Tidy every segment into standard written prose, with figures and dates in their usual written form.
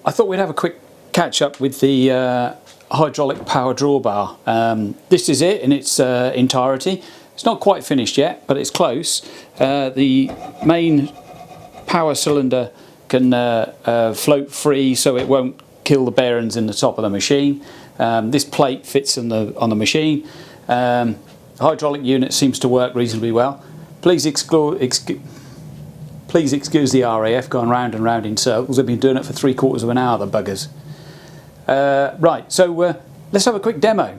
I thought we'd have a quick catch up with the hydraulic power drawbar. This is it in its entirety. It's not quite finished yet, but it's close. The main power cylinder can float free, so it won't kill the bearings in the top of the machine. This plate fits on the machine. Hydraulic unit seems to work reasonably well. Please excuse the RAF going round and round in circles. They've been doing it for 3/4 of an hour, the buggers. Right, so let's have a quick demo.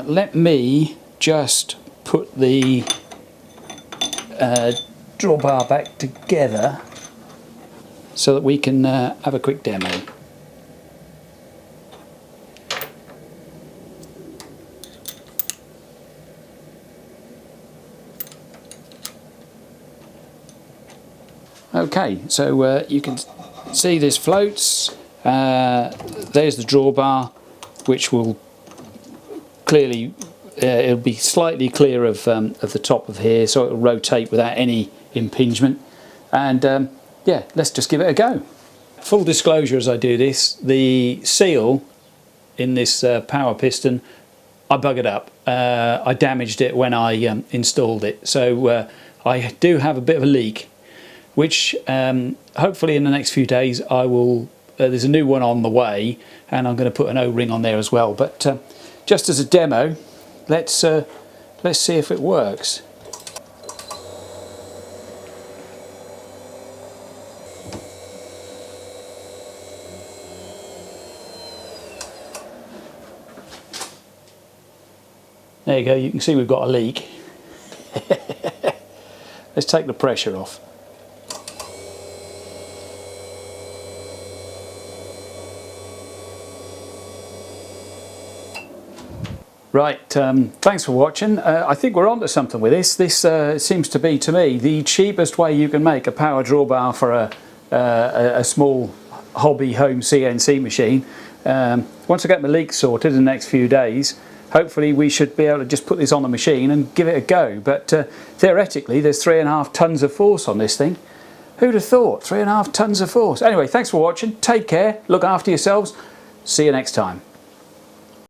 Let me just put the drawbar back together so that we can have a quick demo. Okay, so you can see this floats. There's the drawbar, which will clearly it'll be slightly clear of the top of here, so it'll rotate without any impingement. And yeah, let's just give it a go. Full disclosure as I do this, the seal in this power piston, I buggered up. I damaged it when I installed it, so I do have a bit of a leak, which hopefully in the next few days I will. There's a new one on the way, and I'm going to put an O-ring on there as well. But just as a demo, let's see if it works. There you go, you can see we've got a leak. Let's take the pressure off. Right, thanks for watching. I think we're onto something with this. This seems to be, to me, the cheapest way you can make a power drawbar for a small hobby home CNC machine. Once I get my leak sorted in the next few days, hopefully we should be able to just put this on the machine and give it a go. But theoretically, there's 3.5 tons of force on this thing. Who'd have thought? 3.5 tons of force. Anyway, thanks for watching. Take care. Look after yourselves. See you next time.